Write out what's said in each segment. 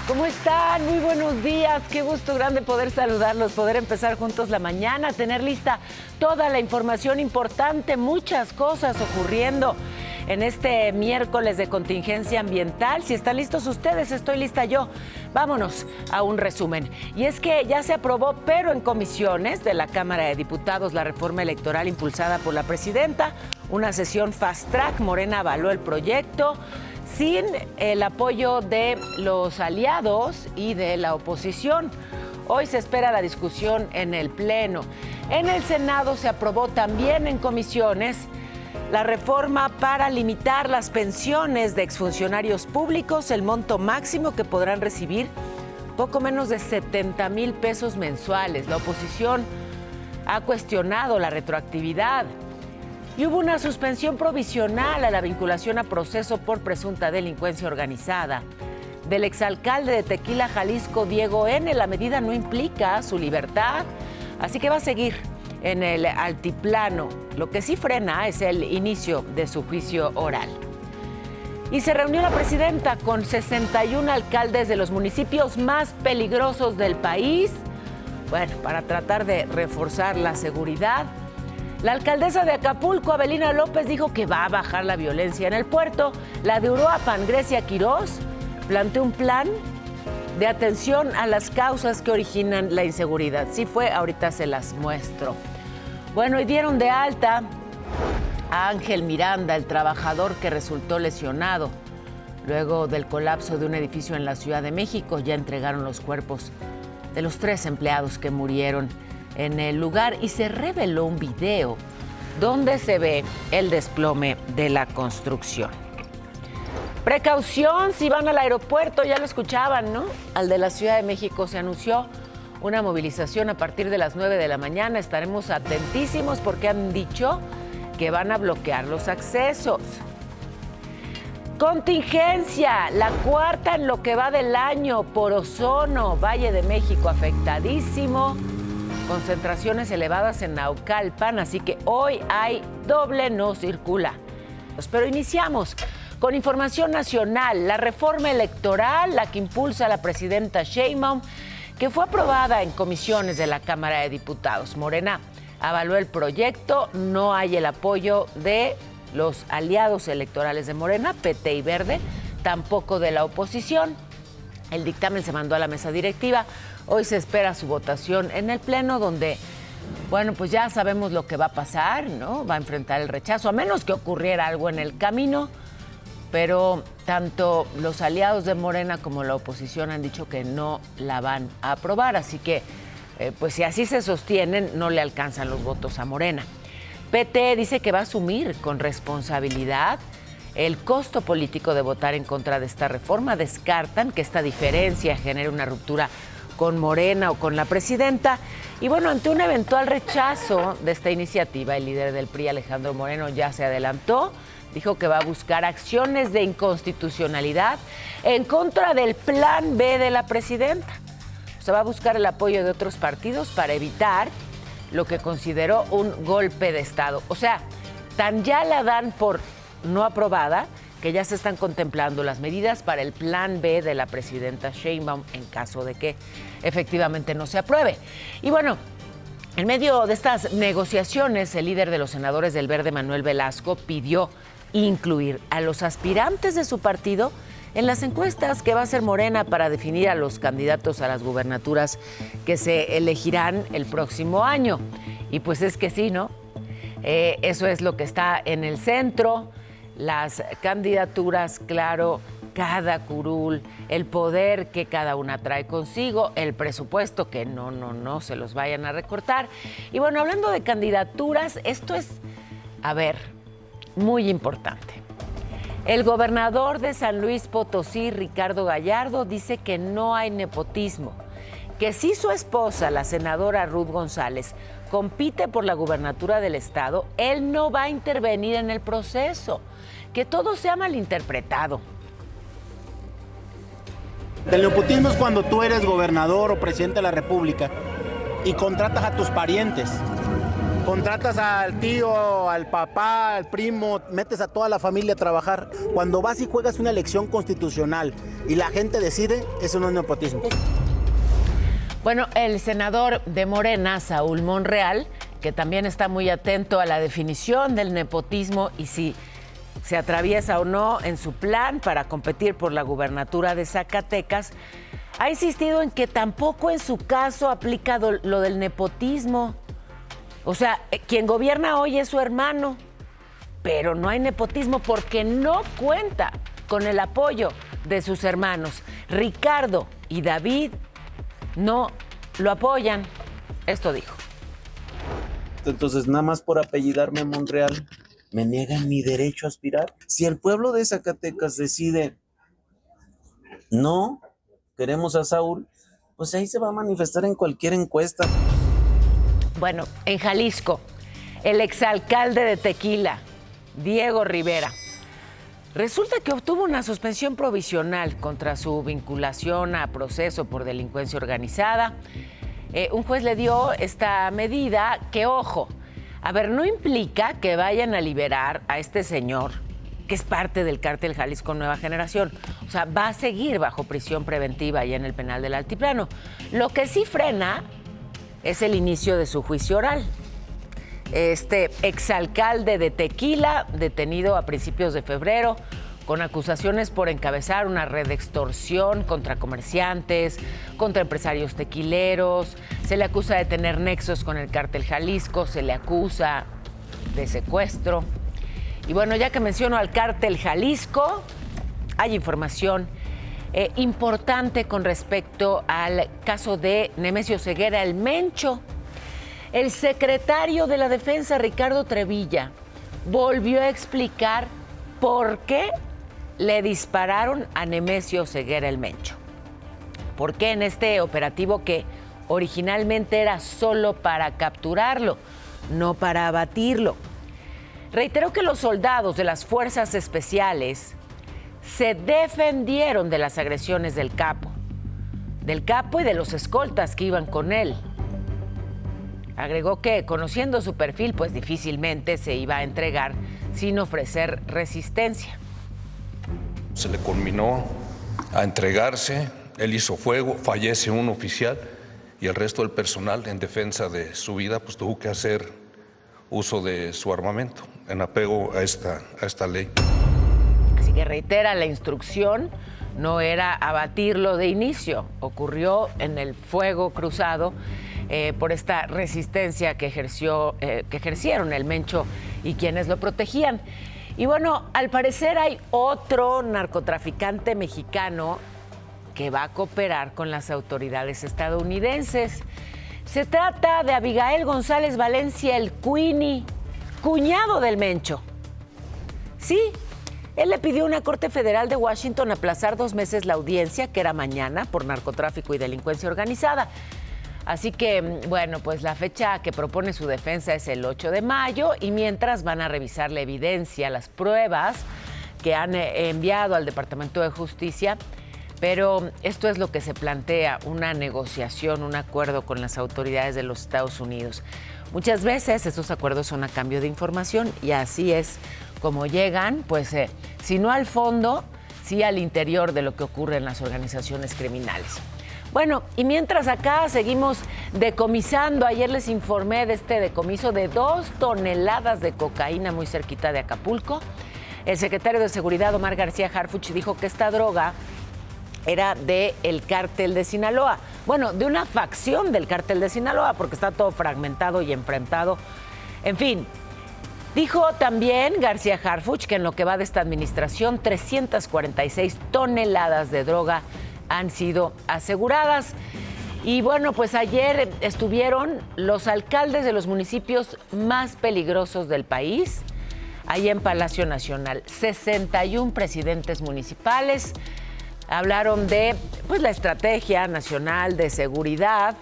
¿Cómo están? Muy buenos días. Qué gusto grande poder saludarlos, poder empezar juntos la mañana, tener lista toda la información importante, muchas cosas ocurriendo en este miércoles de contingencia ambiental. Si están listos ustedes, estoy lista yo. Vámonos a un resumen. Y es que ya se aprobó, pero en comisiones de la Cámara de Diputados, la reforma electoral impulsada por la presidenta. Una sesión fast track. Morena avaló el proyecto sin el apoyo de los aliados y de la oposición. Hoy se espera la discusión en el Pleno. En el Senado se aprobó también en comisiones la reforma para limitar las pensiones de exfuncionarios públicos, el monto máximo que podrán recibir, poco menos de 70,000 pesos mensuales. La oposición ha cuestionado la retroactividad. Y hubo una suspensión provisional a la vinculación a proceso por presunta delincuencia organizada del exalcalde de Tequila, Jalisco, Diego N. La medida no implica su libertad, así que va a seguir en el altiplano. Lo que sí frena es el inicio de su juicio oral. Y se reunió la presidenta con 61 alcaldes de los municipios más peligrosos del país, bueno, para tratar de reforzar la seguridad. La alcaldesa de Acapulco, Avelina López, dijo que va a bajar la violencia en el puerto. La de Uruapan, Grecia Quirós, planteó un plan de atención a las causas que originan la inseguridad. Sí fue, ahorita se las muestro. Bueno, y dieron de alta a Ángel Miranda, el trabajador que resultó lesionado luego del colapso de un edificio en la Ciudad de México. Ya entregaron los cuerpos de los 3 empleados que murieron en el lugar y se reveló un video donde se ve el desplome de la construcción. Precaución si van al aeropuerto, ya lo escuchaban, ¿no? Al de la Ciudad de México se anunció una movilización a partir de las 9 de la mañana. Estaremos atentísimos porque han dicho que van a bloquear los accesos. Contingencia, la 4ª en lo que va del año por ozono, Valle de México afectadísimo. Concentraciones elevadas en Naucalpan, así que hoy hay doble no circula. Pero iniciamos con información nacional. La reforma electoral, la que impulsa la presidenta Sheinbaum, que fue aprobada en comisiones de la Cámara de Diputados. Morena avaló el proyecto, no hay el apoyo de los aliados electorales de Morena, PT y Verde, tampoco de la oposición. El dictamen se mandó a la mesa directiva. Hoy se espera su votación en el Pleno, donde, bueno, pues ya sabemos lo que va a pasar, ¿no? Va a enfrentar el rechazo, a menos que ocurriera algo en el camino, pero tanto los aliados de Morena como la oposición han dicho que no la van a aprobar, así que, pues si así se sostienen, no le alcanzan los votos a Morena. PT dice que va a asumir con responsabilidad el costo político de votar en contra de esta reforma. Descartan que esta diferencia genere una ruptura con Morena o con la presidenta. Y bueno, ante un eventual rechazo de esta iniciativa, el líder del PRI, Alejandro Moreno, ya se adelantó. Dijo que va a buscar acciones de inconstitucionalidad en contra del plan B de la presidenta. O sea, va a buscar el apoyo de otros partidos para evitar lo que consideró un golpe de Estado. O sea, tan ya la dan por no aprobada que ya se están contemplando las medidas para el plan B de la presidenta Sheinbaum en caso de que efectivamente no se apruebe. Y bueno, en medio de estas negociaciones, el líder de los senadores del Verde, Manuel Velasco, pidió incluir a los aspirantes de su partido en las encuestas que va a hacer Morena para definir a los candidatos a las gubernaturas que se elegirán el próximo año. Y pues es que sí, ¿no? Eso es lo que está en el centro. Las candidaturas, claro, cada curul, el poder que cada una trae consigo, el presupuesto que no se los vayan a recortar. Y bueno, hablando de candidaturas, esto es, a ver, muy importante. El gobernador de San Luis Potosí, Ricardo Gallardo, dice que no hay nepotismo, que si su esposa, la senadora Ruth González, compite por la gubernatura del estado, él no va a intervenir en el proceso, que todo sea malinterpretado. El nepotismo es cuando tú eres gobernador o presidente de la República y contratas a tus parientes. Contratas al tío, al papá, al primo, metes a toda la familia a trabajar. Cuando vas y juegas una elección constitucional y la gente decide, eso no es nepotismo. Bueno, el senador de Morena, Saúl Monreal, que también está muy atento a la definición del nepotismo y si se atraviesa o no en su plan para competir por la gubernatura de Zacatecas, ha insistido en que tampoco en su caso aplica lo del nepotismo. O sea, quien gobierna hoy es su hermano, pero no hay nepotismo porque no cuenta con el apoyo de sus hermanos. Ricardo y David no lo apoyan. Esto dijo. Entonces, nada más por apellidarme Monreal, ¿me niegan mi derecho a aspirar? Si el pueblo de Zacatecas decide no queremos a Saúl, pues ahí se va a manifestar en cualquier encuesta. Bueno, en Jalisco, el exalcalde de Tequila, Diego Rivera, resulta que obtuvo una suspensión provisional contra su vinculación a proceso por delincuencia organizada. Un juez le dio esta medida que, ojo, a ver, no implica que vayan a liberar a este señor, que es parte del cártel Jalisco Nueva Generación. O sea, va a seguir bajo prisión preventiva allá en el penal del Altiplano. Lo que sí frena es el inicio de su juicio oral. Este exalcalde de Tequila, detenido a principios de febrero, con acusaciones por encabezar una red de extorsión contra comerciantes, contra empresarios tequileros. Se le acusa de tener nexos con el cártel Jalisco, se le acusa de secuestro. Y bueno, ya que menciono al cártel Jalisco, hay información importante con respecto al caso de Nemesio Ceguera, el Mencho. El secretario de la Defensa, Ricardo Trevilla, volvió a explicar por qué le dispararon a Nemesio Ceguera, el Mencho. ¿Por qué en este operativo que originalmente era solo para capturarlo, no para abatirlo? Reiteró que los soldados de las fuerzas especiales se defendieron de las agresiones del capo y de los escoltas que iban con él. Agregó que, conociendo su perfil, pues difícilmente se iba a entregar sin ofrecer resistencia. Se le conminó a entregarse, él hizo fuego, fallece un oficial y el resto del personal, en defensa de su vida, pues tuvo que hacer uso de su armamento en apego a esta ley. Así que reitera, la instrucción no era abatirlo de inicio, ocurrió en el fuego cruzado por esta resistencia que ejercieron el Mencho y quienes lo protegían. Y bueno, al parecer hay otro narcotraficante mexicano que va a cooperar con las autoridades estadounidenses. Se trata de Abigail González Valencia, el Queenie, cuñado del Mencho. Sí, él le pidió a una corte federal de Washington aplazar 2 meses la audiencia, que era mañana, por narcotráfico y delincuencia organizada. Así que, bueno, pues la fecha que propone su defensa es el 8 de mayo y mientras van a revisar la evidencia, las pruebas que han enviado al Departamento de Justicia. Pero esto es lo que se plantea, una negociación, un acuerdo con las autoridades de los Estados Unidos. Muchas veces estos acuerdos son a cambio de información y así es como llegan, pues, si no al fondo, sí al interior de lo que ocurre en las organizaciones criminales. Bueno, y mientras acá seguimos decomisando, ayer les informé de este decomiso de 2 toneladas de cocaína muy cerquita de Acapulco. El secretario de Seguridad, Omar García Harfuch, dijo que esta droga era del cártel de Sinaloa. Bueno, de una facción del cártel de Sinaloa, porque está todo fragmentado y enfrentado. En fin, dijo también García Harfuch que en lo que va de esta administración, 346 toneladas de droga han sido aseguradas. Y bueno, pues ayer estuvieron los alcaldes de los municipios más peligrosos del país, ahí en Palacio Nacional. 61 presidentes municipales hablaron de, pues, la estrategia nacional de seguridad.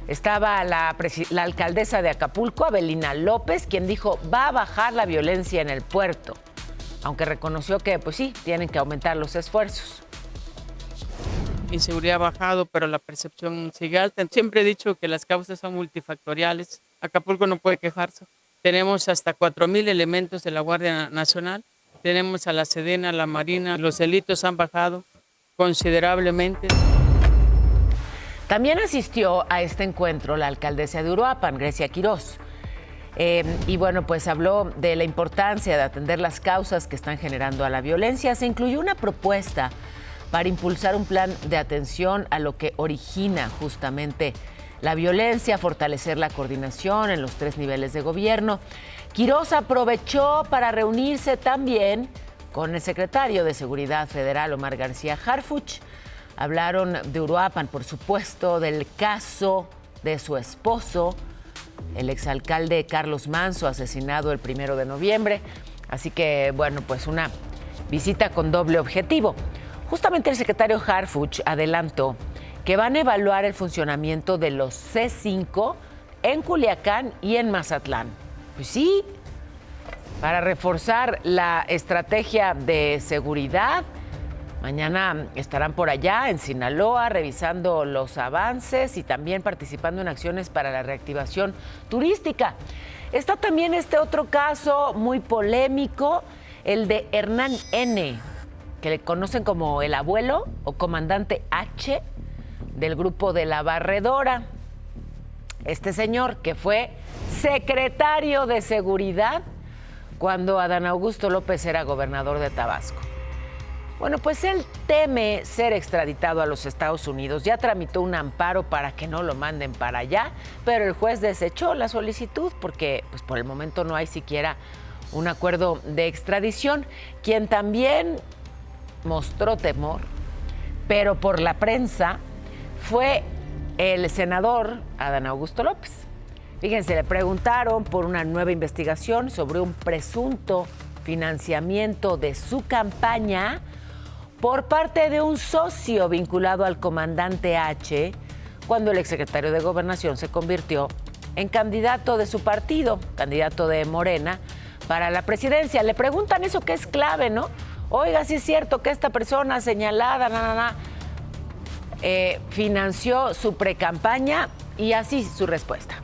Estaba la alcaldesa de Acapulco, Avelina López, quien dijo va a bajar la violencia en el puerto, aunque reconoció que, pues sí, tienen que aumentar los esfuerzos. Inseguridad ha bajado, pero la percepción sigue alta. Siempre he dicho que las causas son multifactoriales. Acapulco no puede quejarse. Tenemos hasta 4,000 elementos de la Guardia Nacional. Tenemos a la Sedena, a la Marina. Los delitos han bajado considerablemente. También asistió a este encuentro la alcaldesa de Uruapan, Grecia Quirós. Y bueno, pues habló de la importancia de atender las causas que están generando a la violencia. Se incluyó una propuesta para impulsar un plan de atención a lo que origina justamente la violencia, fortalecer la coordinación en los 3 niveles de gobierno. Quirós aprovechó para reunirse también con el secretario de Seguridad Federal, Omar García Harfuch. Hablaron de Uruapan, por supuesto, del caso de su esposo, el exalcalde Carlos Manso, asesinado el 1 de noviembre. Así que, bueno, pues una visita con doble objetivo. Justamente el secretario Harfuch adelantó que van a evaluar el funcionamiento de los C5 en Culiacán y en Mazatlán. Pues sí, para reforzar la estrategia de seguridad. Mañana estarán por allá en Sinaloa revisando los avances y también participando en acciones para la reactivación turística. Está también este otro caso muy polémico, el de Hernán N., que le conocen como el abuelo o comandante H del grupo de La Barredora. Este señor que fue secretario de Seguridad cuando Adán Augusto López era gobernador de Tabasco. Bueno, pues él teme ser extraditado a los Estados Unidos. Ya tramitó un amparo para que no lo manden para allá, pero el juez desechó la solicitud porque pues, por el momento no hay siquiera un acuerdo de extradición. Quien también mostró temor, pero por la prensa, fue el senador Adán Augusto López. Fíjense, le preguntaron por una nueva investigación sobre un presunto financiamiento de su campaña por parte de un socio vinculado al comandante H, cuando el exsecretario de Gobernación se convirtió en candidato de su partido, candidato de Morena, para la presidencia. Le preguntan eso que es clave, ¿no? Oiga, sí es cierto que esta persona señalada, financió su precampaña, y así su respuesta.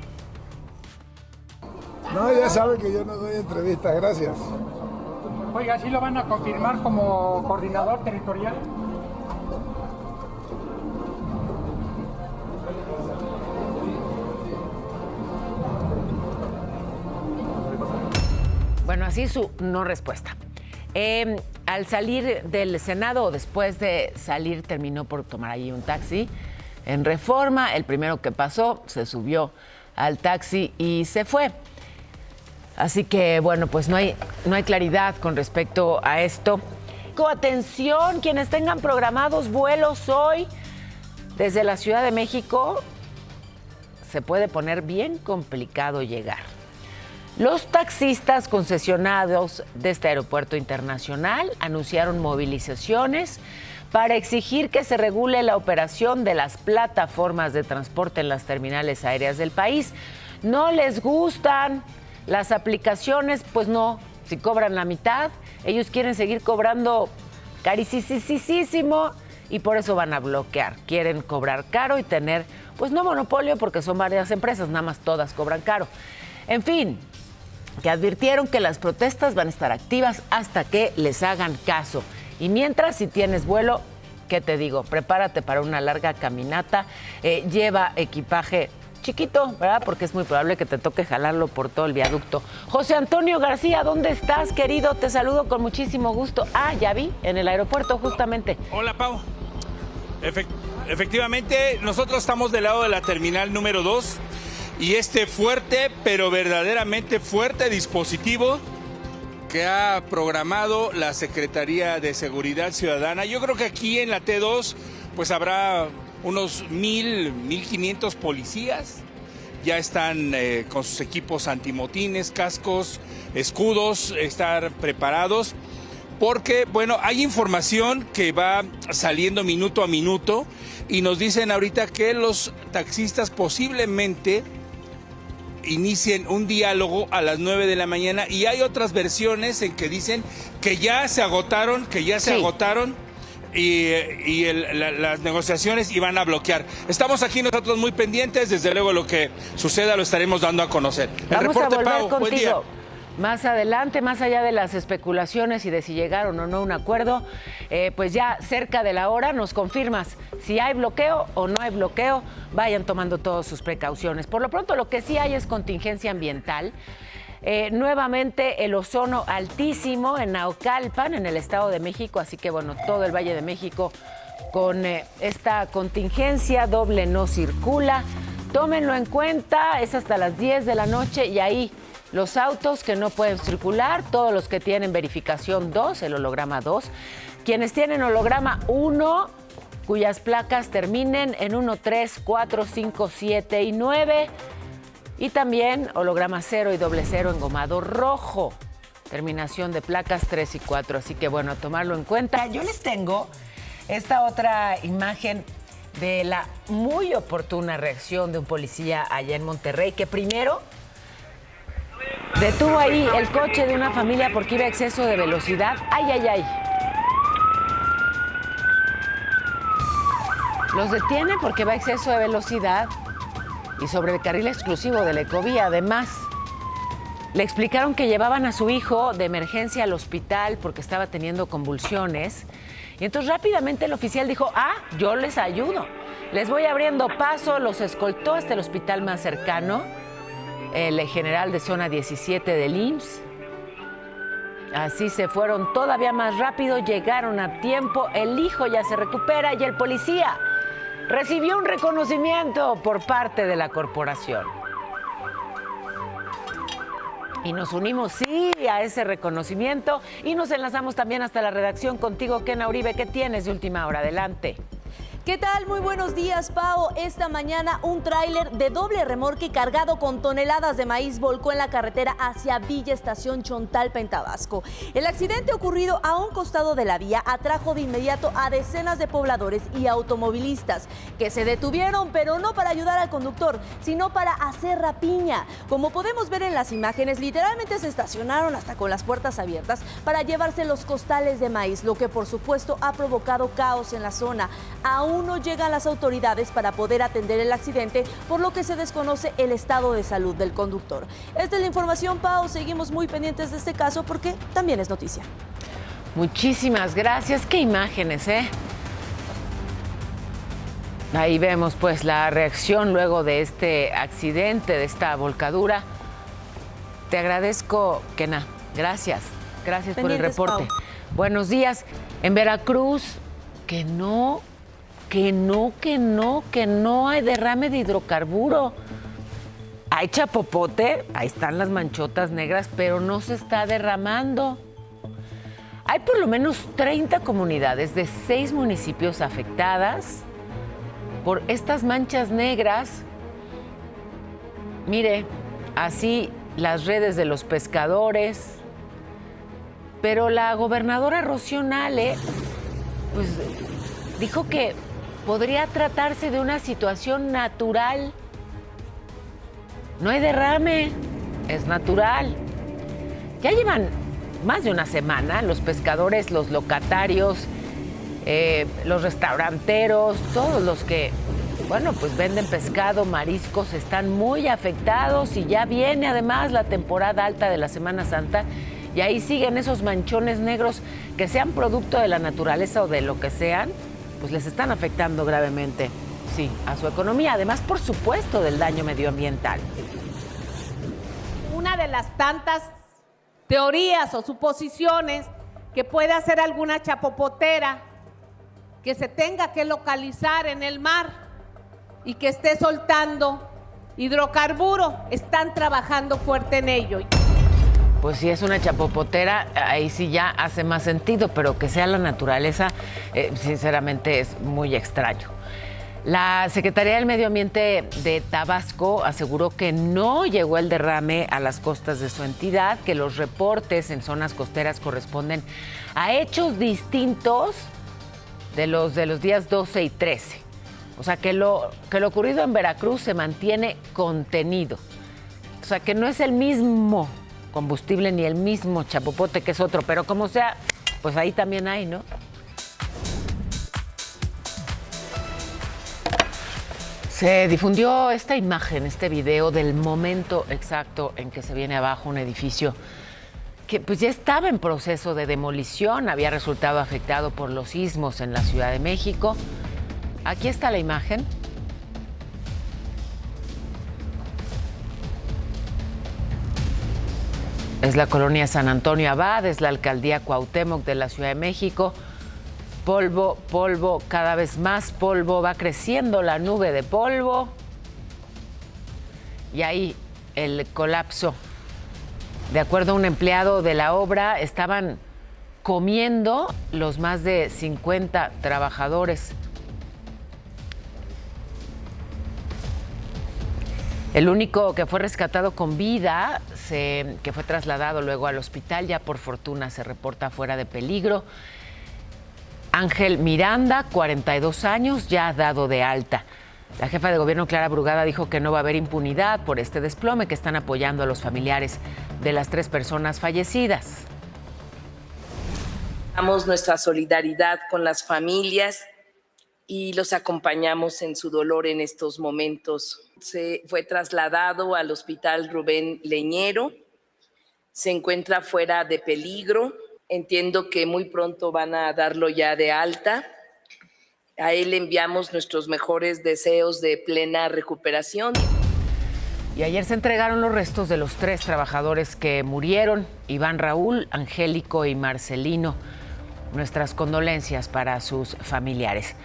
No, ya saben que yo no doy entrevistas, gracias. Oiga, ¿sí lo van a confirmar como coordinador territorial? Bueno, así su no respuesta. Al salir del Senado, o después de salir, terminó por tomar allí un taxi en Reforma. El primero que pasó se subió al taxi y se fue. Así que, bueno, pues no hay claridad con respecto a esto. Atención, quienes tengan programados vuelos hoy desde la Ciudad de México, se puede poner bien complicado llegar. Los taxistas concesionados de este aeropuerto internacional anunciaron movilizaciones para exigir que se regule la operación de las plataformas de transporte en las terminales aéreas del país. No les gustan las aplicaciones, pues no, si cobran la mitad, ellos quieren seguir cobrando carísimo y por eso van a bloquear. Quieren cobrar caro y tener, pues no monopolio, porque son varias empresas, nada más todas cobran caro. En fin, que advirtieron que las protestas van a estar activas hasta que les hagan caso. Y mientras, si tienes vuelo, ¿qué te digo? Prepárate para una larga caminata, lleva equipaje chiquito, ¿verdad? Porque es muy probable que te toque jalarlo por todo el viaducto. José Antonio García, ¿dónde estás, querido? Te saludo con muchísimo gusto. Ah, ya vi, en el aeropuerto justamente. Hola, Pau. Efectivamente, nosotros estamos del lado de la terminal número 2 y este fuerte, pero verdaderamente fuerte dispositivo que ha programado la Secretaría de Seguridad Ciudadana. Yo creo que aquí en la T2 pues habrá unos 1,500 policías. Ya están con sus equipos antimotines, cascos, escudos, estar preparados. Porque, bueno, hay información que va saliendo minuto a minuto y nos dicen ahorita que los taxistas posiblemente inicien un diálogo a las 9 de la mañana y hay otras versiones en que dicen que ya se agotaron, las negociaciones y van a bloquear. Estamos aquí nosotros muy pendientes, desde luego lo que suceda lo estaremos dando a conocer. Vamos a volver contigo más adelante, más allá de las especulaciones y de si llegaron o no a un acuerdo, pues ya cerca de la hora nos confirmas si hay bloqueo o no hay bloqueo. Vayan tomando todas sus precauciones. Por lo pronto, lo que sí hay es contingencia ambiental. Nuevamente el ozono altísimo en Naucalpan, en el Estado de México, así que bueno, todo el Valle de México con esta contingencia, doble no circula. Tómenlo en cuenta, es hasta las 10 de la noche y ahí los autos que no pueden circular, todos los que tienen verificación 2, el holograma 2, quienes tienen holograma 1, cuyas placas terminen en 1, 3, 4, 5, 7 y 9, y también holograma 0 y doble 0 engomado rojo, terminación de placas 3 y 4, así que bueno, a tomarlo en cuenta. Yo les tengo esta otra imagen de la muy oportuna reacción de un policía allá en Monterrey, que primero detuvo ahí el coche de una familia porque iba a exceso de velocidad. ¡Ay, ay, ay! Los detiene porque va a exceso de velocidad y sobre el carril exclusivo de la Ecovía. Además, le explicaron que llevaban a su hijo de emergencia al hospital porque estaba teniendo convulsiones. Y entonces rápidamente el oficial dijo, yo les ayudo. Les voy abriendo paso, los escoltó hasta el hospital más cercano, el general de zona 17 del IMSS. Así se fueron todavía más rápido, llegaron a tiempo, el hijo ya se recupera y el policía recibió un reconocimiento por parte de la corporación. Y nos unimos, sí, a ese reconocimiento y nos enlazamos también hasta la redacción contigo, Kena Uribe. ¿Qué tienes de última hora? Adelante. ¿Qué tal? Muy buenos días, Pao. Esta mañana un tráiler de doble remolque cargado con toneladas de maíz volcó en la carretera hacia Villa Estación Chontalpa en Tabasco. El accidente ocurrido a un costado de la vía atrajo de inmediato a decenas de pobladores y automovilistas que se detuvieron, pero no para ayudar al conductor, sino para hacer rapiña. Como podemos ver en las imágenes, literalmente se estacionaron hasta con las puertas abiertas para llevarse los costales de maíz, lo que por supuesto ha provocado caos en la zona. Aún no llegan las autoridades para poder atender el accidente, por lo que se desconoce el estado de salud del conductor. Esta es la información, Pau. Seguimos muy pendientes de este caso porque también es noticia. Muchísimas gracias. Qué imágenes, ¿eh? Ahí vemos pues la reacción luego de este accidente, de esta volcadura. Te agradezco, Kena. Gracias. Gracias por el reporte. Pau. Buenos días. En Veracruz, que no hay derrame de hidrocarburo. Hay chapopote, ahí están las manchotas negras, pero no se está derramando. Hay por lo menos 30 comunidades de 6 municipios afectadas por estas manchas negras. Mire, así las redes de los pescadores. Pero la gobernadora Rocío Nale, pues, dijo que podría tratarse de una situación natural. No hay derrame, es natural. Ya llevan más de una semana los pescadores, los locatarios, los restauranteros, todos los que, bueno, pues venden pescado, mariscos, están muy afectados y ya viene además la temporada alta de la Semana Santa y ahí siguen esos manchones negros que sean producto de la naturaleza o de lo que sean, pues les están afectando gravemente, sí, a su economía, además, por supuesto, del daño medioambiental. Una de las tantas teorías o suposiciones que puede hacer alguna chapopotera que se tenga que localizar en el mar y que esté soltando hidrocarburo, están trabajando fuerte en ello. Pues si es una chapopotera, ahí sí ya hace más sentido, pero que sea la naturaleza, sinceramente es muy extraño. La Secretaría del Medio Ambiente de Tabasco aseguró que no llegó el derrame a las costas de su entidad, que los reportes en zonas costeras corresponden a hechos distintos de los días 12 y 13. O sea, que lo ocurrido en Veracruz se mantiene contenido. O sea, que no es el mismo combustible ni el mismo chapopote, que es otro, pero como sea, pues ahí también hay, ¿no? Se difundió esta imagen, este video del momento exacto en que se viene abajo un edificio que pues ya estaba en proceso de demolición, había resultado afectado por los sismos en la Ciudad de México. Aquí está la imagen. Es la colonia San Antonio Abad, es la alcaldía Cuauhtémoc de la Ciudad de México. Polvo, polvo, cada vez más polvo, va creciendo la nube de polvo. Y ahí el colapso. De acuerdo a un empleado de la obra, estaban comiendo los más de 50 trabajadores. El único que fue rescatado con vida, que fue trasladado luego al hospital, ya por fortuna se reporta fuera de peligro. Ángel Miranda, 42 años, ya dado de alta. La jefa de gobierno, Clara Brugada, dijo que no va a haber impunidad por este desplome, que están apoyando a los familiares de las 3 personas fallecidas. Damos nuestra solidaridad con las familias y los acompañamos en su dolor en estos momentos. Se fue trasladado al Hospital Rubén Leñero, se encuentra fuera de peligro. Entiendo que muy pronto van a darlo ya de alta. A él enviamos nuestros mejores deseos de plena recuperación. Y ayer se entregaron los restos de los 3 trabajadores que murieron, Iván Raúl, Angélico y Marcelino. Nuestras condolencias para sus familiares.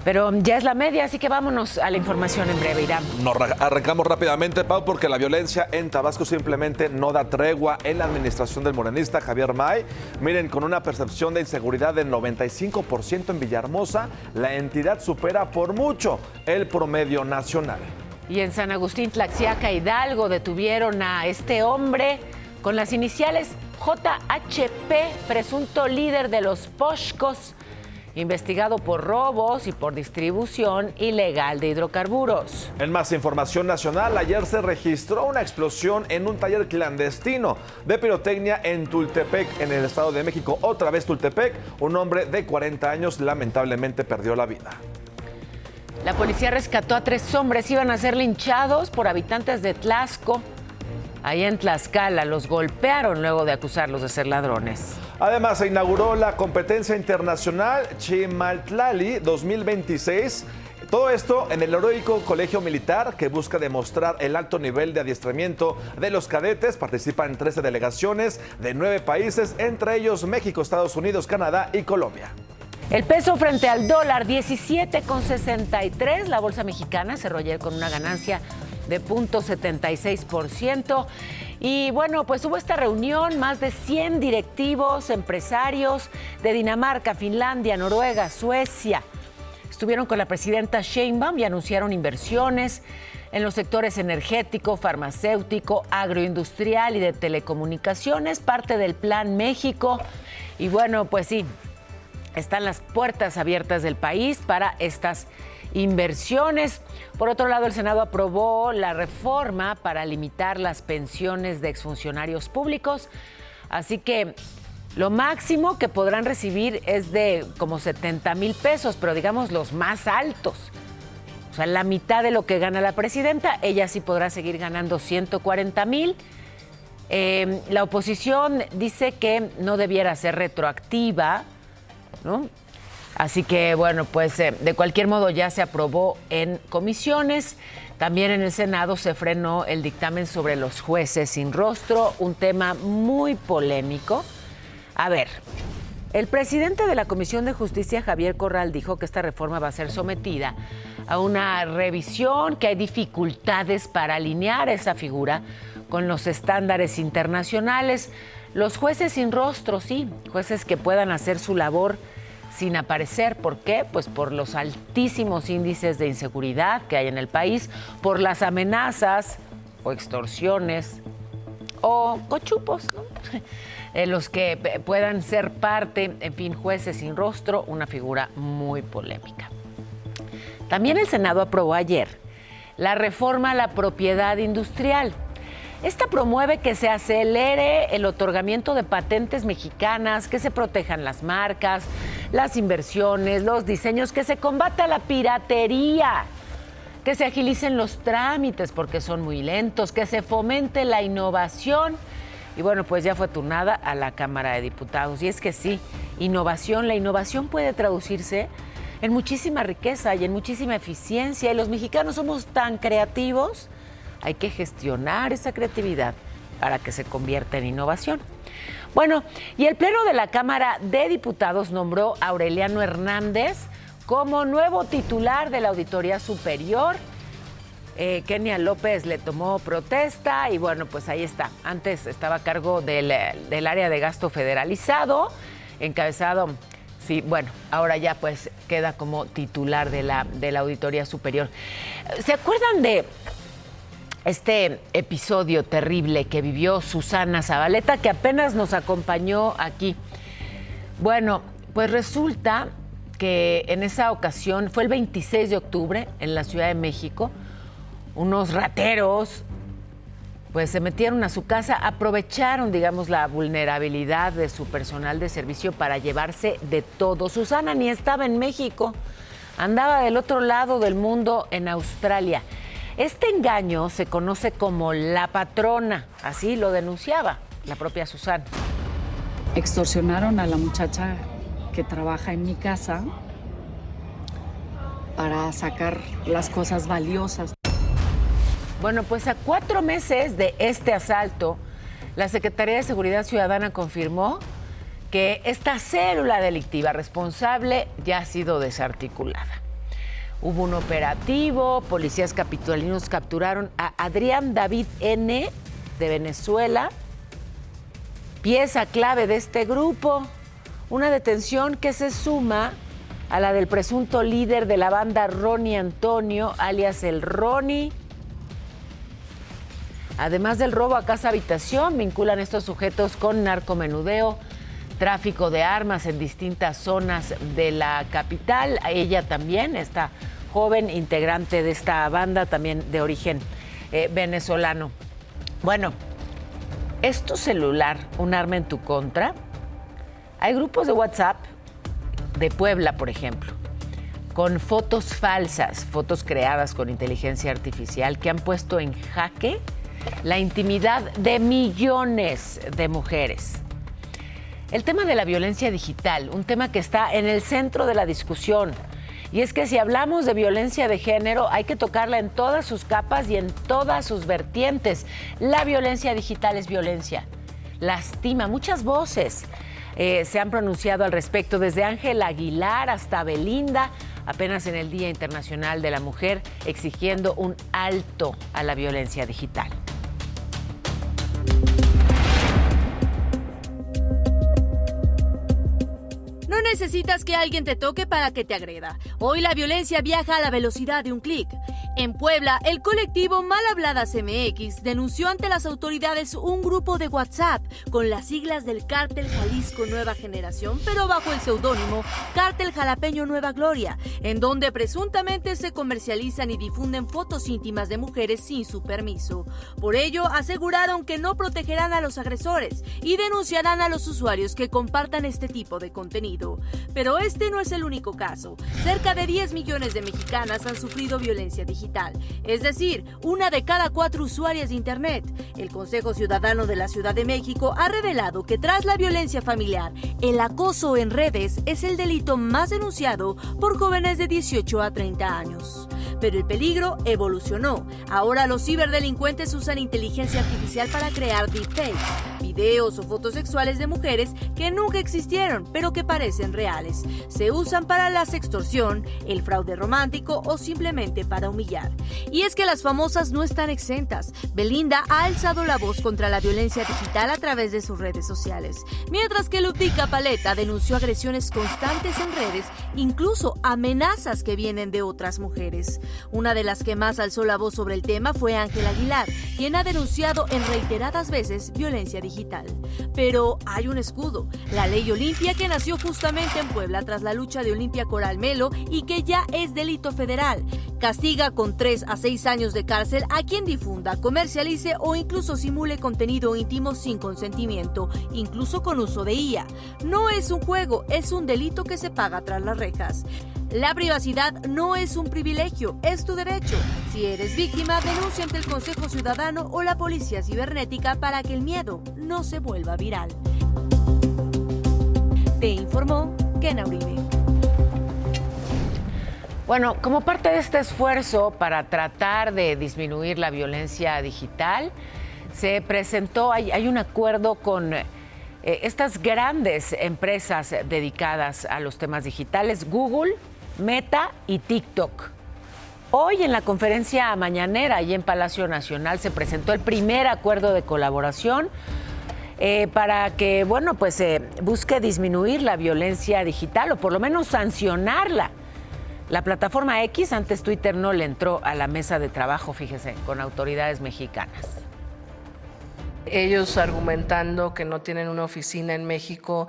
Pero ya es la media, así que vámonos a la información en breve, Irán. Nos arrancamos rápidamente, Pau, porque la violencia en Tabasco simplemente no da tregua en la administración del morenista Javier May. Miren, con una percepción de inseguridad del 95% en Villahermosa, la entidad supera por mucho el promedio nacional. Y en San Agustín, Tlaxiaca, Hidalgo, detuvieron a este hombre con las iniciales JHP, presunto líder de los Poshcos, investigado por robos y por distribución ilegal de hidrocarburos. En más información nacional, ayer se registró una explosión en un taller clandestino de pirotecnia en Tultepec, en el Estado de México. Otra vez Tultepec, un hombre de 40 años lamentablemente perdió la vida. La policía rescató a 3 hombres, iban a ser linchados por habitantes de Tlaxco. Ahí en Tlaxcala los golpearon luego de acusarlos de ser ladrones. Además, se inauguró la competencia internacional Chimaltlali 2026. Todo esto en el heroico Colegio Militar, que busca demostrar el alto nivel de adiestramiento de los cadetes. Participan 13 delegaciones de 9 países, entre ellos México, Estados Unidos, Canadá y Colombia. El peso frente al dólar, 17,63. La bolsa mexicana cerró ayer con una ganancia de 0.76%. Y bueno, pues hubo esta reunión, más de 100 directivos, empresarios de Dinamarca, Finlandia, Noruega, Suecia. Estuvieron con la presidenta Sheinbaum y anunciaron inversiones en los sectores energético, farmacéutico, agroindustrial y de telecomunicaciones, parte del Plan México. Y bueno, pues sí, están las puertas abiertas del país para estas inversiones. Por otro lado, el Senado aprobó la reforma para limitar las pensiones de exfuncionarios públicos, así que lo máximo que podrán recibir es de como 70,000 pesos, pero digamos los más altos. O sea, la mitad de lo que gana la presidenta, ella sí podrá seguir ganando 140,000. La oposición dice que no debiera ser retroactiva, ¿no? Así que, bueno, pues de cualquier modo ya se aprobó en comisiones. También en el Senado se frenó el dictamen sobre los jueces sin rostro, un tema muy polémico. A ver, el presidente de la Comisión de Justicia, Javier Corral, dijo que esta reforma va a ser sometida a una revisión, que hay dificultades para alinear esa figura con los estándares internacionales. Los jueces sin rostro, sí, jueces que puedan hacer su labor sin aparecer. ¿Por qué? Pues por los altísimos índices de inseguridad que hay en el país, por las amenazas o extorsiones o cochupos, ¿no? Los que puedan ser parte, en fin, jueces sin rostro, una figura muy polémica. También el Senado aprobó ayer la reforma a la propiedad industrial. Esta promueve que se acelere el otorgamiento de patentes mexicanas, que se protejan las marcas, las inversiones, los diseños, que se combata la piratería. que se agilicen los trámites porque son muy lentos, que se fomente la innovación. Y bueno, pues ya fue turnada a la Cámara de Diputados. Y es que sí, la innovación puede traducirse en muchísima riqueza y en muchísima eficiencia. Y los mexicanos somos tan creativos, hay que gestionar esa creatividad para que se convierta en innovación. Bueno, y el Pleno de la Cámara de Diputados nombró a Aureliano Hernández como nuevo titular de la Auditoría Superior. Kenia López le tomó protesta y bueno, pues ahí está. Antes estaba a cargo del área de gasto federalizado, encabezado, sí, bueno, ahora ya pues queda como titular de la Auditoría Superior. ¿Se acuerdan de este episodio terrible que vivió Susana Zabaleta, que apenas nos acompañó aquí? Bueno, pues resulta que en esa ocasión, fue el 26 de octubre en la Ciudad de México, unos rateros pues se metieron a su casa, aprovecharon, digamos, la vulnerabilidad de su personal de servicio para llevarse de todo. Susana ni estaba en México, andaba del otro lado del mundo, en Australia. Este engaño se conoce como la patrona, así lo denunciaba la propia Susana. Extorsionaron a la muchacha que trabaja en mi casa para sacar las cosas valiosas. Bueno, pues a 4 meses de este asalto, la Secretaría de Seguridad Ciudadana confirmó que esta célula delictiva responsable ya ha sido desarticulada. Hubo un operativo, policías capitalinos capturaron a Adrián David N. de Venezuela, pieza clave de este grupo, una detención que se suma a la del presunto líder de la banda Ronnie Antonio, alias el Ronnie. Además del robo a casa habitación, vinculan estos sujetos con narcomenudeo, tráfico de armas en distintas zonas de la capital. A ella también, esta joven integrante de esta banda, también de origen venezolano. Bueno, ¿es tu celular un arma en tu contra? Hay grupos de WhatsApp de Puebla, por ejemplo, con fotos falsas, fotos creadas con inteligencia artificial que han puesto en jaque la intimidad de millones de mujeres. El tema de la violencia digital, un tema que está en el centro de la discusión. Y es que si hablamos de violencia de género, hay que tocarla en todas sus capas y en todas sus vertientes. La violencia digital es violencia, lastima. Muchas voces se han pronunciado al respecto, desde Ángela Aguilar hasta Belinda, apenas en el Día Internacional de la Mujer, exigiendo un alto a la violencia digital. No necesitas que alguien te toque para que te agreda. Hoy la violencia viaja a la velocidad de un clic. En Puebla, el colectivo Mal Habladas MX denunció ante las autoridades un grupo de WhatsApp con las siglas del Cártel Jalisco Nueva Generación, pero bajo el seudónimo Cártel Jalapeño Nueva Gloria, en donde presuntamente se comercializan y difunden fotos íntimas de mujeres sin su permiso. Por ello, aseguraron que no protegerán a los agresores y denunciarán a los usuarios que compartan este tipo de contenido. Pero este no es el único caso. Cerca de 10 millones de mexicanas han sufrido violencia digital, es decir, 1 de cada 4 usuarias de Internet. El Consejo Ciudadano de la Ciudad de México ha revelado que tras la violencia familiar, el acoso en redes es el delito más denunciado por jóvenes de 18 a 30 años. Pero el peligro evolucionó. Ahora los ciberdelincuentes usan inteligencia artificial para crear deepfakes, videos o fotos sexuales de mujeres que nunca existieron, pero que parecen reales. Se usan para la sextorsión, el fraude romántico o simplemente para humillar. Y es que las famosas no están exentas. Belinda ha alzado la voz contra la violencia digital a través de sus redes sociales, mientras que Lupica Paleta denunció agresiones constantes en redes, incluso amenazas que vienen de otras mujeres. Una de las que más alzó la voz sobre el tema fue Ángela Aguilar, quien ha denunciado en reiteradas veces violencia digital. Pero hay un escudo, la Ley Olimpia, que nació justamente en Puebla tras la lucha de Olimpia Coral Melo y que ya es delito federal. Castiga con 3 a 6 años de cárcel a quien difunda, comercialice o incluso simule contenido íntimo sin consentimiento, incluso con uso de IA. No es un juego, es un delito que se paga tras las rejas. La privacidad no es un privilegio, es tu derecho. Si eres víctima, denuncia ante el Consejo Ciudadano o la Policía Cibernética para que el miedo no se vuelva viral. Te informó Kena Uribe. Bueno, como parte de este esfuerzo para tratar de disminuir la violencia digital, se presentó, hay un acuerdo con estas grandes empresas dedicadas a los temas digitales, Google, Meta y TikTok. Hoy en la conferencia mañanera y en Palacio Nacional se presentó el primer acuerdo de colaboración para que, bueno, pues busque disminuir la violencia digital o por lo menos sancionarla. La plataforma X, antes Twitter, no le entró a la mesa de trabajo, fíjese, con autoridades mexicanas. Ellos argumentando que no tienen una oficina en México,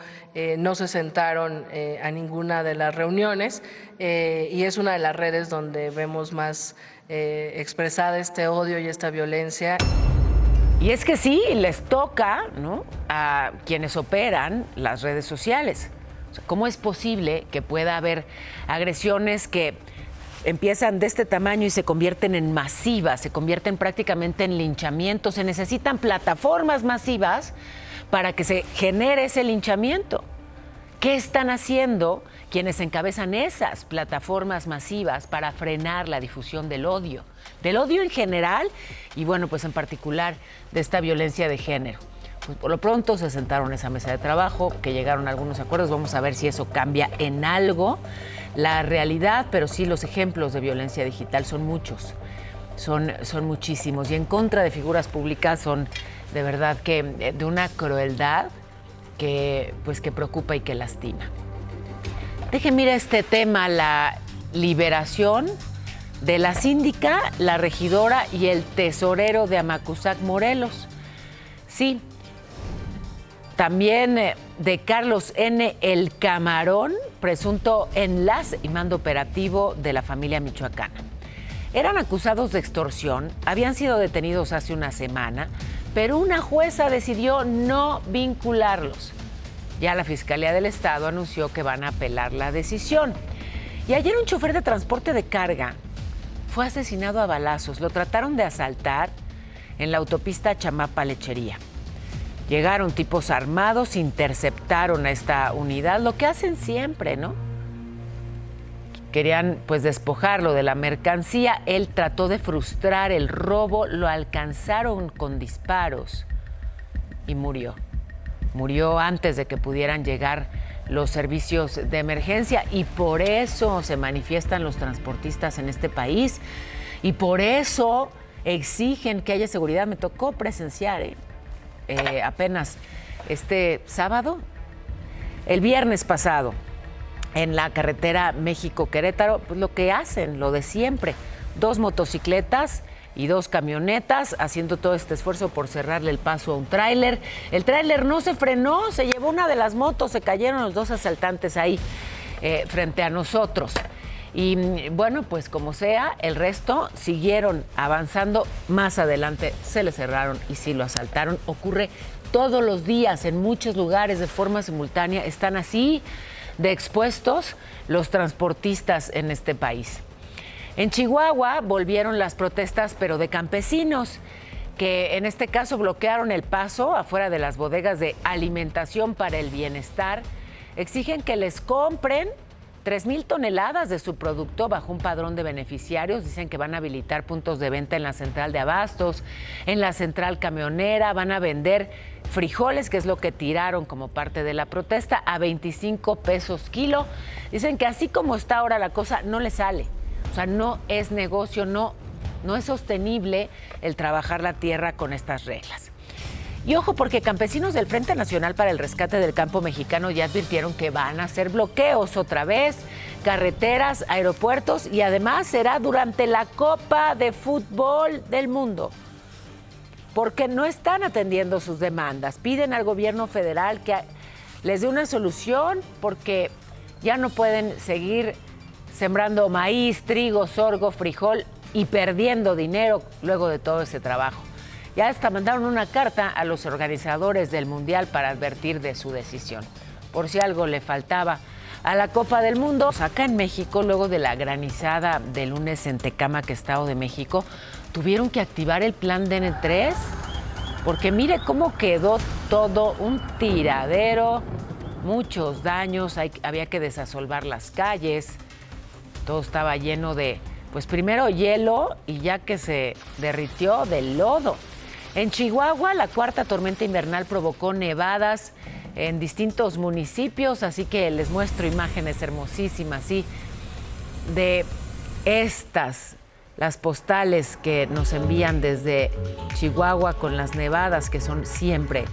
no se sentaron a ninguna de las reuniones y es una de las redes donde vemos más expresada este odio y esta violencia. Y es que sí, les toca, ¿no?, a quienes operan las redes sociales. O sea, ¿cómo es posible que pueda haber agresiones que empiezan de este tamaño y se convierten en masivas, se convierten prácticamente en linchamientos? Se necesitan plataformas masivas para que se genere ese linchamiento. ¿Qué están haciendo quienes encabezan esas plataformas masivas para frenar la difusión del odio en general y, bueno, pues en particular de esta violencia de género? Pues por lo pronto se sentaron en esa mesa de trabajo, que llegaron a algunos acuerdos. Vamos a ver si eso cambia en algo la realidad, pero sí los ejemplos de violencia digital son muchos, son muchísimos, y en contra de figuras públicas son de verdad que de una crueldad que preocupa y que lastima. Déjenme ir a este tema, la liberación de la síndica, la regidora y el tesorero de Amacuzac, Morelos. Sí, también de Carlos N. El Camarón, presunto enlace y mando operativo de la familia michoacana. Eran acusados de extorsión, habían sido detenidos hace una semana, pero una jueza decidió no vincularlos. Ya la Fiscalía del Estado anunció que van a apelar la decisión. Y ayer un chofer de transporte de carga fue asesinado a balazos. Lo trataron de asaltar en la autopista Chamapa-Lechería. Llegaron tipos armados, interceptaron a esta unidad, lo que hacen siempre, ¿no? Querían pues despojarlo de la mercancía. Él trató de frustrar el robo, lo alcanzaron con disparos y murió. Murió antes de que pudieran llegar los servicios de emergencia, y por eso se manifiestan los transportistas en este país y por eso exigen que haya seguridad. Me tocó presenciar apenas este sábado, el viernes pasado, en la carretera México-Querétaro, pues lo que hacen, lo de siempre, 2 motocicletas y 2 camionetas haciendo todo este esfuerzo por cerrarle el paso a un tráiler. El tráiler no se frenó, se llevó una de las motos, se cayeron los 2 asaltantes ahí frente a nosotros. Y bueno, pues como sea, el resto siguieron avanzando. Más adelante se le cerraron y sí lo asaltaron. Ocurre todos los días en muchos lugares de forma simultánea. Están así de expuestos los transportistas en este país. En Chihuahua volvieron las protestas, pero de campesinos, que en este caso bloquearon el paso afuera de las bodegas de Alimentación para el Bienestar. Exigen que les compren 3,000 toneladas de su producto bajo un padrón de beneficiarios. Dicen que van a habilitar puntos de venta en la central de abastos, en la central camionera. Van a vender frijoles, que es lo que tiraron como parte de la protesta, a 25 pesos kilo. Dicen que así como está ahora la cosa, no les sale. O sea, no es negocio, no es sostenible el trabajar la tierra con estas reglas. Y ojo, porque campesinos del Frente Nacional para el Rescate del Campo Mexicano ya advirtieron que van a hacer bloqueos otra vez, carreteras, aeropuertos, y además será durante la Copa de Fútbol del Mundo, porque no están atendiendo sus demandas. Piden al gobierno federal que les dé una solución, porque ya no pueden seguir sembrando maíz, trigo, sorgo, frijol y perdiendo dinero luego de todo ese trabajo. Ya hasta mandaron una carta a los organizadores del Mundial para advertir de su decisión. Por si algo le faltaba a la Copa del Mundo. Acá en México, luego de la granizada de lunes en Tecámac, Estado de México, tuvieron que activar el plan DN3, porque mire cómo quedó todo un tiradero, muchos daños, había que desasolvar las calles, todo estaba lleno de, pues primero hielo y ya que se derritió, de lodo. En Chihuahua, la cuarta tormenta invernal provocó nevadas en distintos municipios, así que les muestro imágenes hermosísimas, ¿sí? De estas, las postales que nos envían desde Chihuahua con las nevadas, que son siempre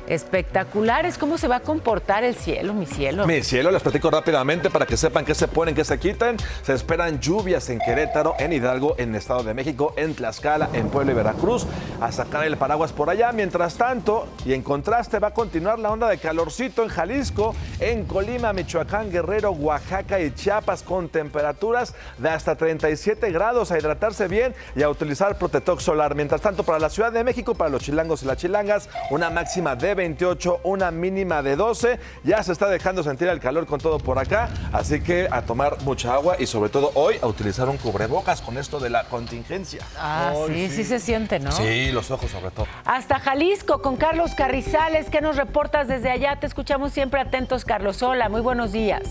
espectaculares. ¿Cómo se va a comportar el cielo, mi cielo? Mi cielo, les platico rápidamente para que sepan qué se ponen, qué se quitan. Se esperan lluvias en Querétaro, en Hidalgo, en Estado de México, en Tlaxcala, en Puebla y Veracruz. A sacar el paraguas por allá. Mientras tanto, y en contraste, va a continuar la onda de calorcito en Jalisco, en Colima, Michoacán, Guerrero, Oaxaca y Chiapas, con temperaturas de hasta 37 grados. A hidratarse bien y a utilizar protector solar. Mientras tanto, para la Ciudad de México, para los chilangos y las chilangas, una máxima de 28, una mínima de 12. Ya se está dejando sentir el calor con todo por acá, así que a tomar mucha agua y sobre todo hoy a utilizar un cubrebocas con esto de la contingencia. Sí se siente, ¿no? Sí, los ojos sobre todo. Hasta Jalisco con Carlos Carrizales. ¿Qué nos reportas desde allá? Te escuchamos siempre atentos, Carlos. Hola, muy buenos días.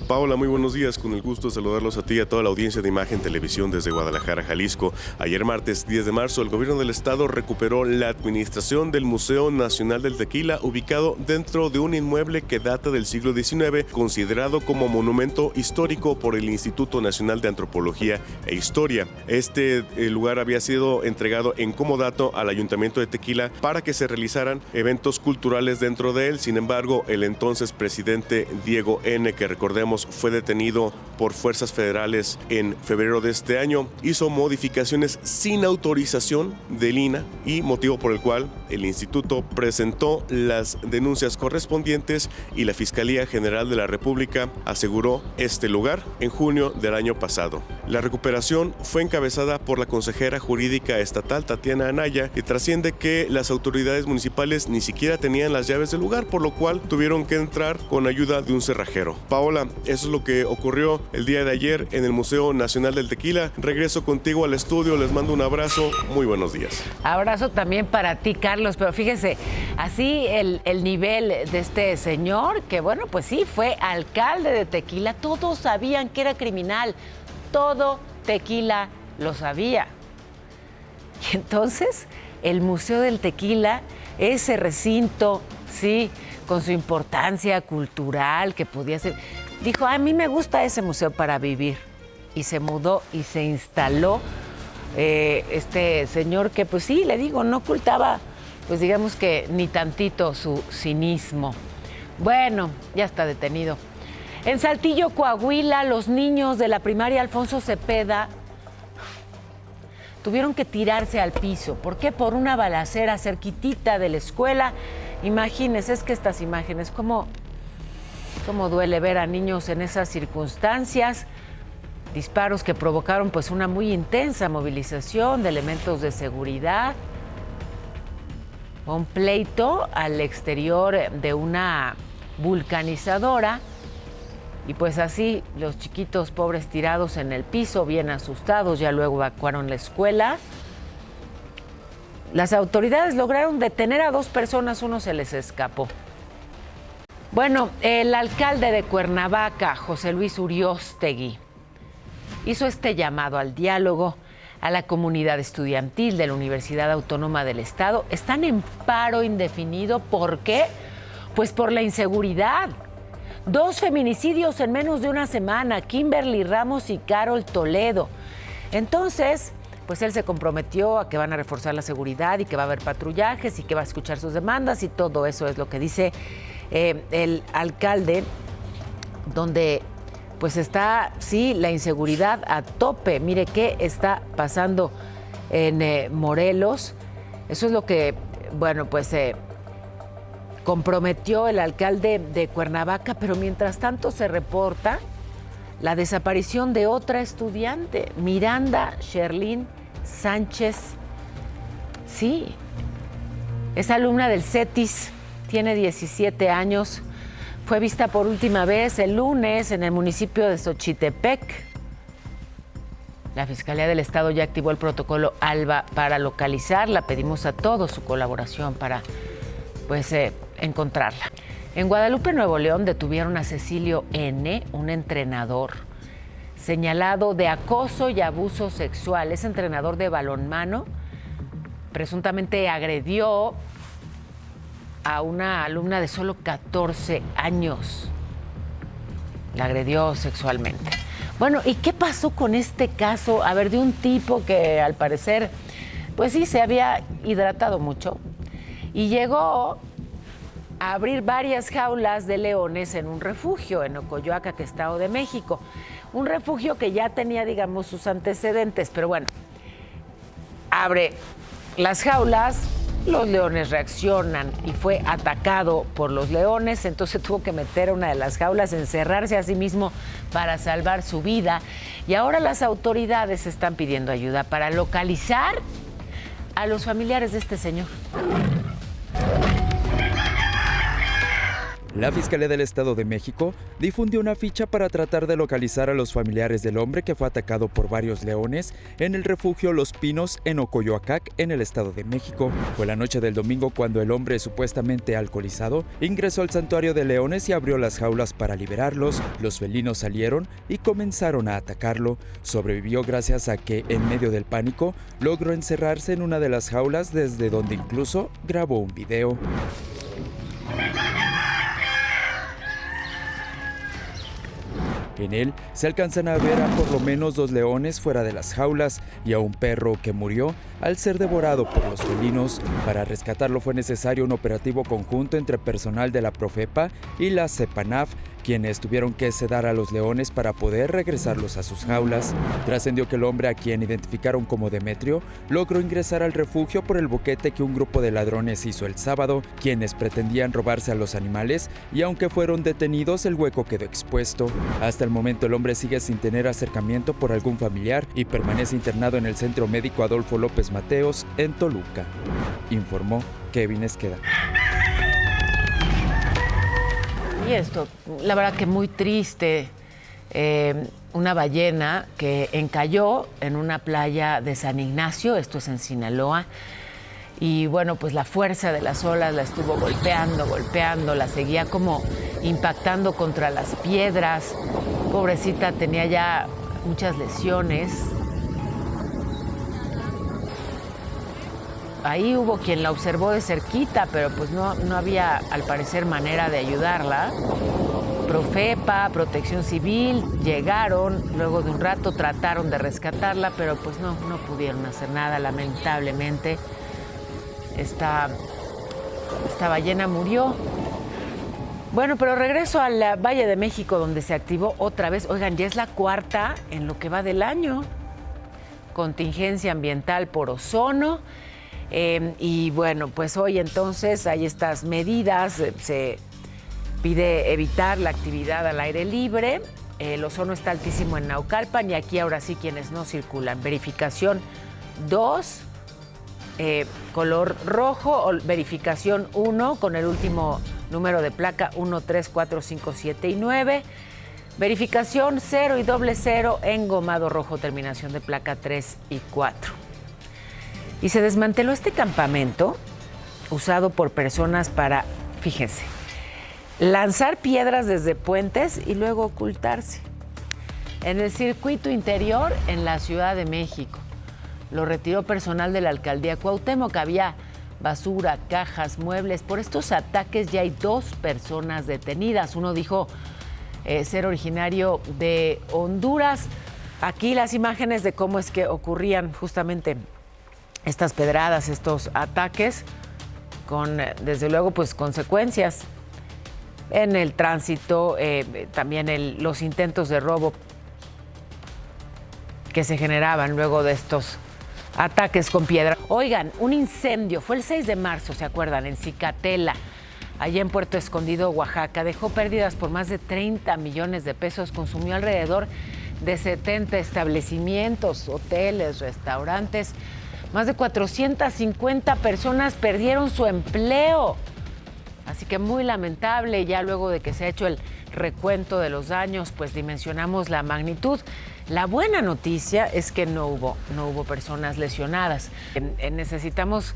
Paola, muy buenos días. Con el gusto de saludarlos a ti y a toda la audiencia de Imagen Televisión desde Guadalajara, Jalisco. Ayer martes 10 de marzo, el gobierno del estado recuperó la administración del Museo Nacional del Tequila, ubicado dentro de un inmueble que data del siglo XIX, considerado como monumento histórico por el Instituto Nacional de Antropología e Historia. Este lugar había sido entregado en comodato al Ayuntamiento de Tequila para que se realizaran eventos culturales dentro de él. Sin embargo, el entonces presidente Diego N., que recordemos fue detenido por fuerzas federales en febrero de este año, hizo modificaciones sin autorización del INAH y motivo por el cual el instituto presentó las denuncias correspondientes y la Fiscalía General de la República aseguró este lugar en junio del año pasado. La recuperación fue encabezada por la consejera jurídica estatal Tatiana Anaya y trasciende que las autoridades municipales ni siquiera tenían las llaves del lugar, por lo cual tuvieron que entrar con ayuda de un cerrajero. Paola, eso es lo que ocurrió el día de ayer en el Museo Nacional del Tequila. Regreso contigo al estudio, les mando un abrazo, muy buenos días. Abrazo también para ti, Carlos, pero fíjese, así el nivel de este señor, que bueno, pues sí, fue alcalde de Tequila, todos sabían que era criminal, todo Tequila lo sabía. Y entonces, el Museo del Tequila, ese recinto, sí, con su importancia cultural que podía ser, dijo, a mí me gusta ese museo para vivir. Y se mudó y se instaló este señor que, pues sí, le digo, no ocultaba, pues digamos que ni tantito su cinismo. Bueno, ya está detenido. En Saltillo, Coahuila, los niños de la primaria Alfonso Cepeda tuvieron que tirarse al piso. ¿Por qué? Por una balacera cerquitita de la escuela. Imagínense, es que estas imágenes, cómo duele ver a niños en esas circunstancias. Disparos que provocaron pues una muy intensa movilización de elementos de seguridad. Un pleito al exterior de una vulcanizadora. Y pues así los chiquitos pobres tirados en el piso, bien asustados, ya luego evacuaron la escuela. Las autoridades lograron detener a 2 personas, uno se les escapó. Bueno, el alcalde de Cuernavaca, José Luis Uriostegui, hizo este llamado al diálogo a la comunidad estudiantil de la Universidad Autónoma del Estado. Están en paro indefinido. ¿Por qué? Pues por la inseguridad. 2 feminicidios en menos de una semana, Kimberly Ramos y Carol Toledo. Entonces, pues él se comprometió a que van a reforzar la seguridad y que va a haber patrullajes y que va a escuchar sus demandas y todo eso es lo que dice el alcalde, donde pues está, sí, la inseguridad a tope. Mire qué está pasando en Morelos. Eso es lo que, bueno, pues comprometió el alcalde de Cuernavaca, pero mientras tanto se reporta la desaparición de otra estudiante, Miranda Sherlyn Sánchez. Sí, es alumna del CETIS tiene 17 años. Fue vista por última vez el lunes en el municipio de Xochitepec. La Fiscalía del Estado ya activó el protocolo ALBA para localizarla. Pedimos a todos su colaboración para, encontrarla. En Guadalupe, Nuevo León, detuvieron a Cecilio N., un entrenador señalado de acoso y abuso sexual. Es entrenador de balonmano. Presuntamente agredió a una alumna de solo 14 años. La agredió sexualmente. Bueno, ¿y qué pasó con este caso? A ver, de un tipo que al parecer, pues sí, se había hidratado mucho y llegó a abrir varias jaulas de leones en un refugio en Ocoyoacac, Estado de México. Un refugio que ya tenía, digamos, sus antecedentes, pero bueno, abre las jaulas, los leones reaccionan y fue atacado por los leones, entonces tuvo que meter a una de las jaulas, encerrarse a sí mismo para salvar su vida. Y ahora las autoridades están pidiendo ayuda para localizar a los familiares de este señor. La Fiscalía del Estado de México difundió una ficha para tratar de localizar a los familiares del hombre que fue atacado por varios leones en el refugio Los Pinos en Ocoyoacac, en el Estado de México. Fue la noche del domingo cuando el hombre, supuestamente alcoholizado, ingresó al santuario de leones y abrió las jaulas para liberarlos. Los felinos salieron y comenzaron a atacarlo. Sobrevivió gracias a que, en medio del pánico, logró encerrarse en una de las jaulas, desde donde incluso grabó un video. En él se alcanzan a ver a por lo menos 2 leones fuera de las jaulas y a un perro que murió al ser devorado por los felinos. Para rescatarlo fue necesario un operativo conjunto entre personal de la Profepa y la CEPANAF, quienes tuvieron que sedar a los leones para poder regresarlos a sus jaulas. Trascendió que el hombre, a quien identificaron como Demetrio, logró ingresar al refugio por el boquete que un grupo de ladrones hizo el sábado, quienes pretendían robarse a los animales, y aunque fueron detenidos, el hueco quedó expuesto. Hasta el momento el hombre sigue sin tener acercamiento por algún familiar y permanece internado en el Centro Médico Adolfo López Mateos en Toluca, informó Kevin Esqueda. Y esto, la verdad que muy triste, una ballena que encalló en una playa de San Ignacio, esto es en Sinaloa, y bueno, pues la fuerza de las olas la estuvo golpeando, la seguía como impactando contra las piedras. Pobrecita, tenía ya muchas lesiones. Ahí hubo quien la observó de cerquita, pero pues no había, al parecer, manera de ayudarla. Profepa, Protección Civil, llegaron, luego de un rato trataron de rescatarla, pero pues no pudieron hacer nada, lamentablemente. Esta ballena murió. Bueno, pero regreso al Valle de México, donde se activó otra vez. Oigan, ya es la 4ª en lo que va del año. Contingencia ambiental por ozono. Y bueno, pues hoy entonces hay estas medidas, se pide evitar la actividad al aire libre, el ozono está altísimo en Naucalpan y aquí ahora sí quienes no circulan. Verificación 2, color rojo, o verificación 1 con el último número de placa 1, 3, 4, 5, 7 y 9. Verificación 0 y 00 engomado rojo, terminación de placa 3 y 4. Y se desmanteló este campamento usado por personas para, fíjense, lanzar piedras desde puentes y luego ocultarse. En el circuito interior en la Ciudad de México. Lo retiró personal de la alcaldía Cuauhtémoc. Había basura, cajas, muebles. Por estos ataques ya hay 2 personas detenidas. Uno dijo ser originario de Honduras. Aquí las imágenes de cómo es que ocurrían justamente estas pedradas, estos ataques, con desde luego pues consecuencias en el tránsito, también los intentos de robo que se generaban luego de estos ataques con piedra. Oigan, un incendio, fue el 6 de marzo, ¿se acuerdan? En Cicatela, allá en Puerto Escondido, Oaxaca. Dejó pérdidas por más de 30 millones de pesos, consumió alrededor de 70 establecimientos, hoteles, restaurantes. Más de 450 personas perdieron su empleo. Así que muy lamentable, ya luego de que se ha hecho el recuento de los daños, pues dimensionamos la magnitud. La buena noticia es que no hubo personas lesionadas. Necesitamos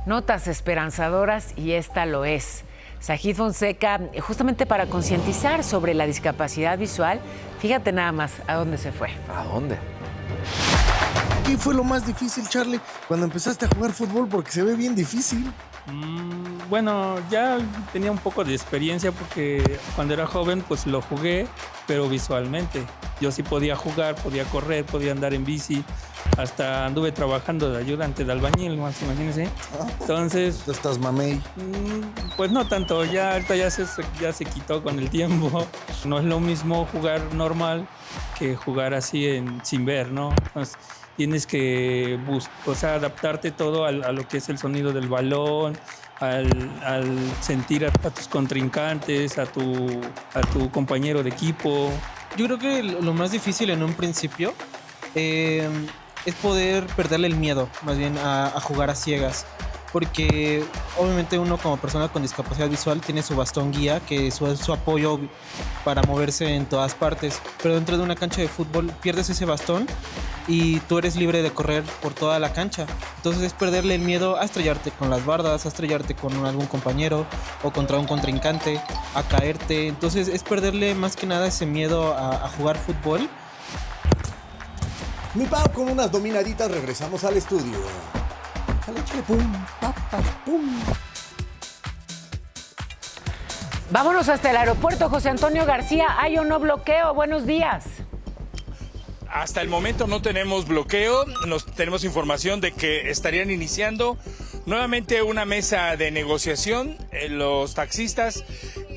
notas esperanzadoras y esta lo es. Sajid Fonseca, justamente para concientizar sobre la discapacidad visual, fíjate nada más a dónde se fue. ¿A dónde? ¿Qué fue lo más difícil, Charlie, cuando empezaste a jugar fútbol? Porque se ve bien difícil. Bueno, ya tenía un poco de experiencia porque cuando era joven pues lo jugué, pero visualmente. Yo sí podía jugar, podía correr, podía andar en bici, hasta anduve trabajando de ayudante de albañil, más imagínense. Entonces... ¿Tú estás mamey? Pues no tanto, ya ahorita ya se quitó con el tiempo. No es lo mismo jugar normal que jugar así sin ver, ¿no? Entonces, tienes que adaptarte todo a lo que es el sonido del balón, al sentir a tus contrincantes, a tu compañero de equipo. Yo creo que lo más difícil en un principio es poder perderle el miedo, más bien a jugar a ciegas. Porque obviamente uno como persona con discapacidad visual tiene su bastón guía, que es su apoyo para moverse en todas partes. Pero dentro de una cancha de fútbol pierdes ese bastón y tú eres libre de correr por toda la cancha. Entonces es perderle el miedo a estrellarte con las bardas, a estrellarte con algún compañero o contra un contrincante, a caerte. Entonces es perderle más que nada ese miedo a jugar fútbol. Mi Pau, con unas dominaditas regresamos al estudio. Vámonos hasta el aeropuerto, José Antonio García. ¿Hay o no bloqueo? Buenos días. Hasta el momento no tenemos bloqueo, tenemos información de que estarían iniciando nuevamente una mesa de negociación, los taxistas,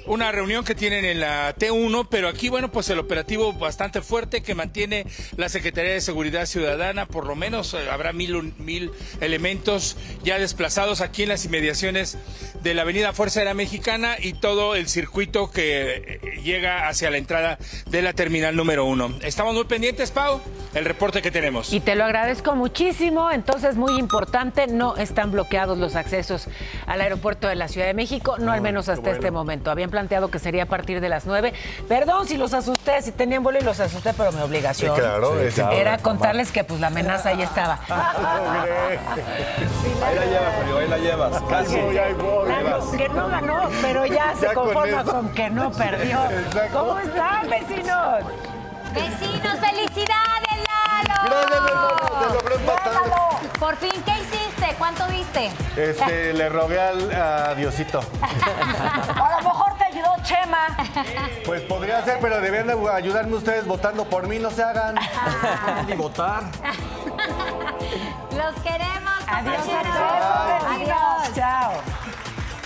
una reunión que tienen en la T1, pero aquí, bueno, pues el operativo bastante fuerte que mantiene la Secretaría de Seguridad Ciudadana, por lo menos habrá mil elementos ya desplazados aquí en las inmediaciones de la Avenida Fuerza Aérea Mexicana y todo el circuito que llega hacia la entrada de la terminal número 1. Estamos muy pendientes, Pau, el reporte que tenemos. Y te lo agradezco muchísimo. Entonces, muy importante, no están bloqueados los accesos al aeropuerto de la Ciudad de México, no al menos hasta este momento. Habían planteado que sería a partir de las 9. Perdón si los asusté, si tenían vuelo y los asusté, pero mi obligación era contarles que pues la amenaza ahí estaba. Ahí la llevas, amigo, ahí la llevas. Casi. Que no ganó, pero ya se conforma con que no perdió. ¿Cómo están, vecinos? Vecinos, felicidades, Lalo. Gracias, hermano, te logré empatar. Por fin, ¿qué hiciste? ¿Cuánto diste? Le rogué a Diosito. A lo mejor te ayudó Chema. Pues podría ser, pero debían de ayudarme ustedes votando por mí, no se hagan. Ni votar. Los queremos. Adiós, compañeros. adiós. Chao.